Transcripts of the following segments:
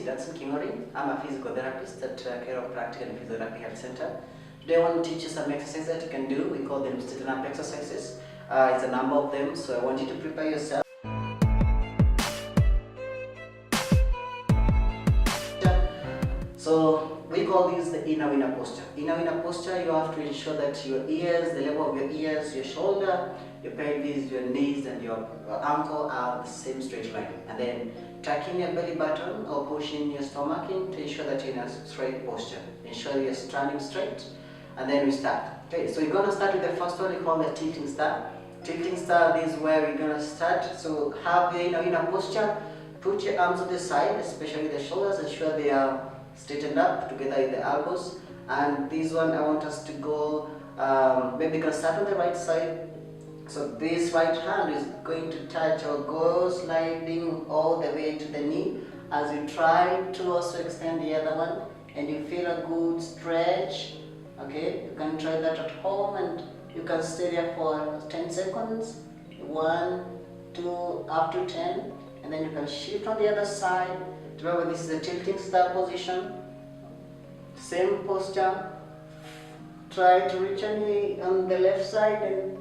that's in Kimori. I'm a physical therapist at Chiropractic Physiotherapy Health Center. Today I want to teach you some exercises that you can do. We call them sitting up exercises. It's a number of them, so I want you to prepare yourself. So we call this the inner posture. Inner posture, you have to ensure that your ears, the level of your ears, your shoulder, your pelvis, your knees and your ankle are the same straight line. And then tucking your belly button or pushing your stomach in to ensure that you're in a straight posture. Ensure you're standing straight, and then we start. Okay, so we're going to start with the first one we call the tilting star. Tilting star is where we're going to start. So have your inner posture. Put your arms to the side, especially the shoulders, ensure they are straightened up together with the elbows. And this one I want us to go, maybe going to start on the right side. So this right hand is going to touch or go sliding all the way to the knee as you try to also extend the other one, and you feel a good stretch. Okay, you can try that at home and you can stay there for 10 seconds, 1, 2, up to 10, and then you can shift on the other side. Remember, this is a tilting star position. Same posture. Try to reach a knee on the left side and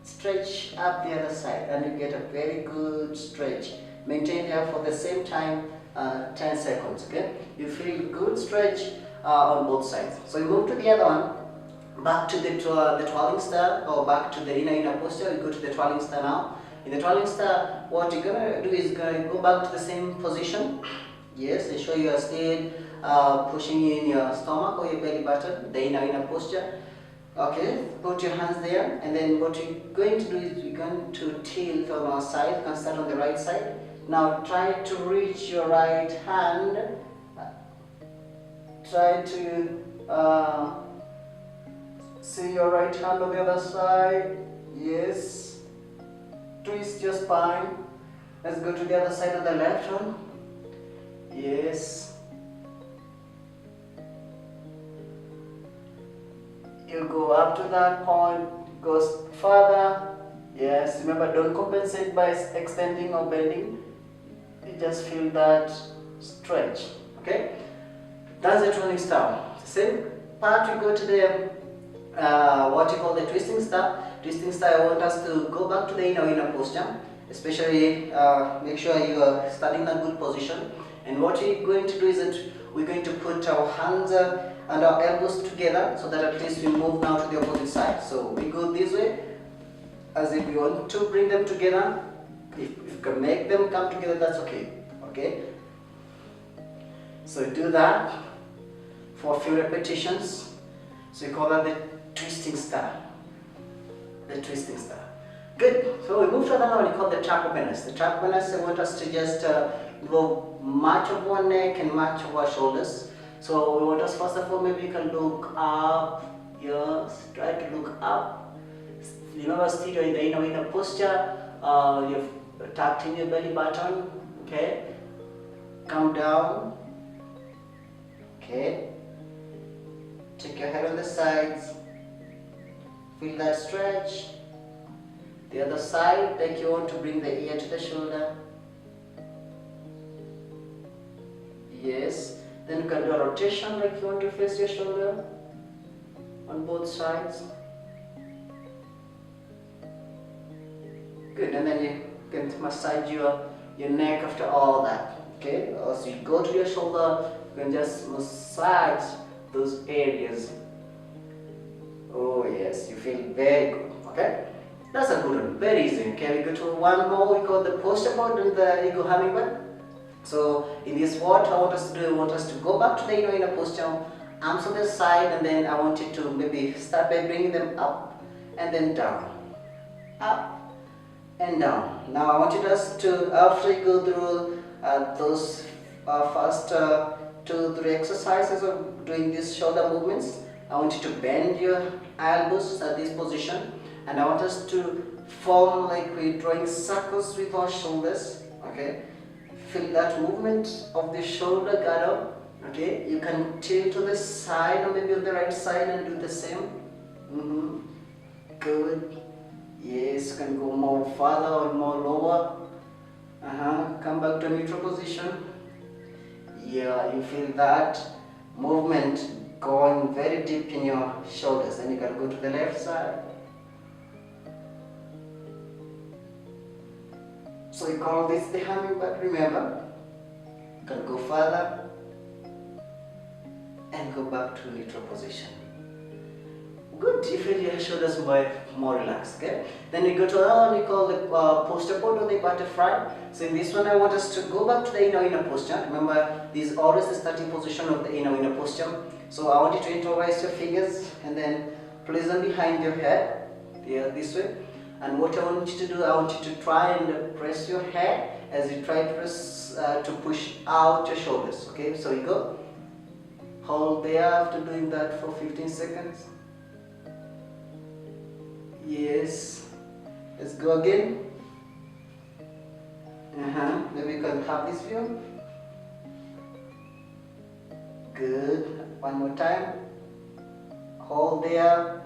stretch up the other side, and you get a very good stretch. Maintain here for the same time 10 seconds. Okay, you feel good stretch on both sides. So you move to the other one, back to the twirling star, or back to the inner posture. You go to the twirling star now. In the twirling star, what you're gonna do is gonna go back to the same position. Yes, ensure you are still pushing in your stomach or your belly button, the inner posture. Okay, put your hands there, and then what you're going to do is we're going to tilt on our side. You can start on the right side. Now try to reach your right hand. Try to see your right hand on the other side. Yes. Twist your spine. Let's go to the other side of the left one. Yes. You go up to that point, goes further. Yes, remember, don't compensate by extending or bending. You just feel that stretch. Okay? That's the twirling star. Same part, you go to the what you call the twisting star. Twisting star, I want us to go back to the inner posture. Especially make sure you are standing in a good position. And what we're going to do is that we're going to put our hands and our elbows together, so that at least we move now to the opposite side. So we go this way, as if you want to bring them together. If you can make them come together, that's okay. Okay. So do that for a few repetitions. So we call that the twisting star. The twisting star. Good. So we move to another one called the trap openers. The trap openers, I want us to just go much of our neck and much of our shoulders. So we want us, first of all, maybe you can look up. Yes, try to look up. Remember, still you're in the inner posture. You've tucked in your belly button. Okay. Come down. Okay. Take your head on the sides. Feel that stretch. The other side, like you want to bring the ear to the shoulder. Yes. Then you can do a rotation, like you want to face your shoulder on both sides. Good. And then you can massage your neck after all that. Okay. So you go to your shoulder, you can just massage those areas. Oh yes, you feel very good. Okay. That's a good one, very easy. Okay, we go to one more, we call the posture mode and the ego hummingbird. So in this, what I want us to do, I want us to go back to the inner posture, arms on the side, and then I want you to maybe start by bringing them up and then down. Up and down. Now I want you to, after you go through those first 2-3 exercises of doing these shoulder movements, I want you to bend your elbows at this position. And I want us to form like we're drawing circles with our shoulders. Okay, feel that movement of the shoulder girdle. Okay, you can tilt to the side or maybe on the right side and do the same. Good. Yes, you can go more further or more lower. Come back to neutral position. Yeah, you feel that movement going very deep in your shoulders. Then you can go to the left side. So you call this the hummingbird, remember? You can go further and go back to neutral position. Good, you feel your shoulders more relaxed, okay? Then we go to another one we call the posture pose or the butterfly. So in this one I want us to go back to the inner posture. Remember, this is always the starting position of the inner posture. So I want you to interlace your fingers and then place them behind your head, here this way. And what I want you to do, I want you to try and press your head as you try to press to push out your shoulders, okay? So you go, hold there after doing that for 15 seconds. Yes, let's go again. Maybe you can have this view. Good, one more time. Hold there.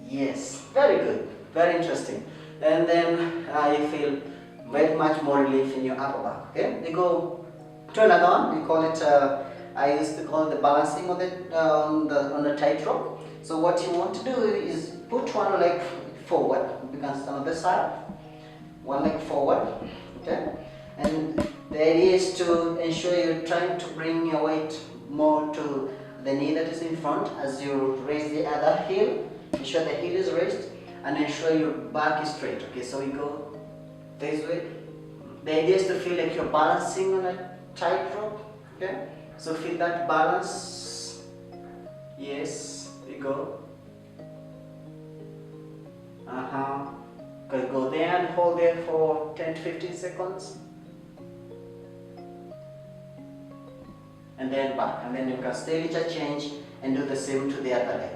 Yes, very good, very interesting. And then you feel very much more relief in your upper back. Okay, we go to another one. We call it. I used to call it the balancing on the tightrope. So what you want to do is put one leg forward. You can stand on the side. One leg forward. Okay, and the idea is to ensure you're trying to bring your weight more to the knee that is in front as you raise the other heel. Ensure the heel is raised and ensure your back is straight. Okay, so we go this way. The idea is to feel like you're balancing on a tightrope. Okay, so feel that balance. Yes, we go. Okay, go there and hold there for 10 to 15 seconds. And then back. And then you can still interchange and do the same to the other leg.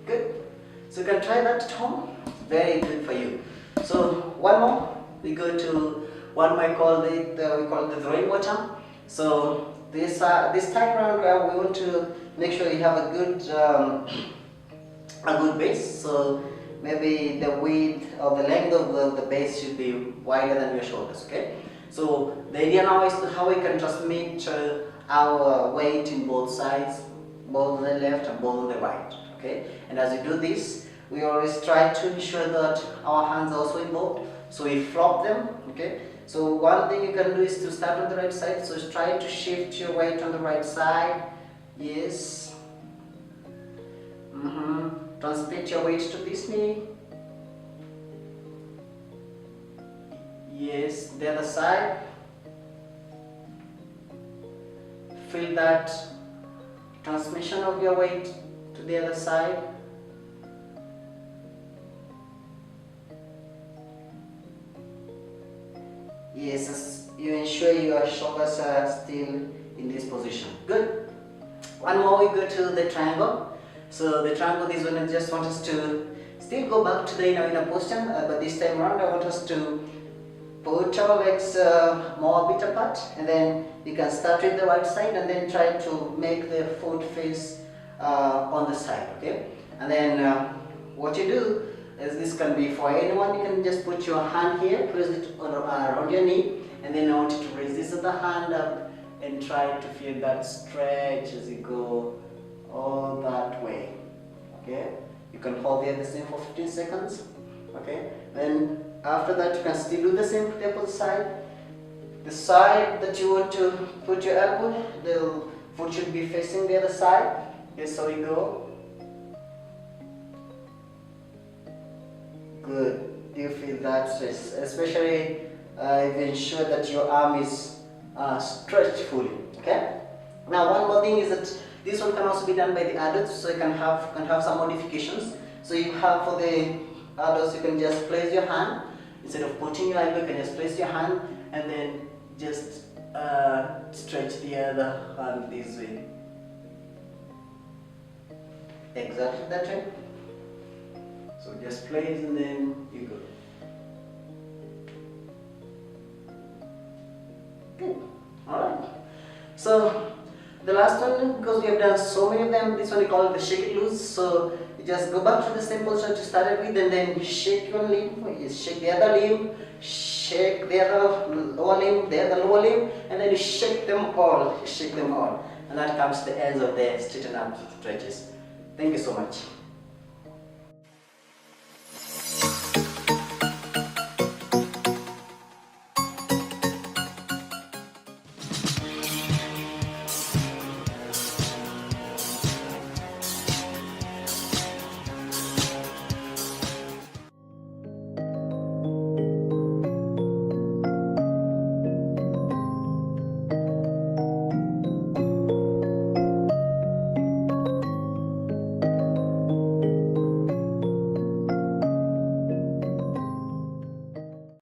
Good. So you can try that at home. Very good for you. So one more. We go to one we call the throwing water. So this time around we want to make sure you have a good base. So maybe the width or the length of the base should be wider than your shoulders. Okay. So the idea now is how we can transmit our weight in both sides, both on the left and both on the right. Okay, and as we do this, we always try to ensure that our hands are also involved. So we flop them. Okay, so one thing you can do is to start on the right side. So try to shift your weight on the right side. Yes. Transmit your weight to this knee. Yes, the other side. Feel that transmission of your weight to the other side. Yes, you ensure your shoulders are still in this position. Good. One more, we go to the triangle. So the triangle, this one I just want us to still go back to the inner posture, but this time around I want us to put our legs more a bit apart, and then you can start with the right side and then try to make the foot face on the side. Okay, and then what you do is, this can be for anyone. You can just put your hand here, place it around your knee, and then I want you to raise this other hand up and try to feel that stretch as you go all that way. Okay, you can hold here the same for 15 seconds. Okay, then after that you can still do the same step on the side. The side that you want to put your elbow, the foot should be facing the other side. Okay, so you go. Good. Do you feel that stress? Especially if you ensure that your arm is stretched fully. Okay. Now one more thing is that this one can also be done by the adults, so you can have some modifications. So you have, for the adults, you can just place your hand instead of putting your elbow. You can just place your hand and then just stretch the other hand this way. Exactly that way. So just place and then you go. Good. Alright. So The last one, because we have done so many of them, this one we call it the shake it loose. So you just go back to the same position you started with, and then shake your limb, you shake the other limb, shake the other lower limb, the other lower limb, and then you shake them all, and that comes to the ends of the straighten up stretches. Thank you so much.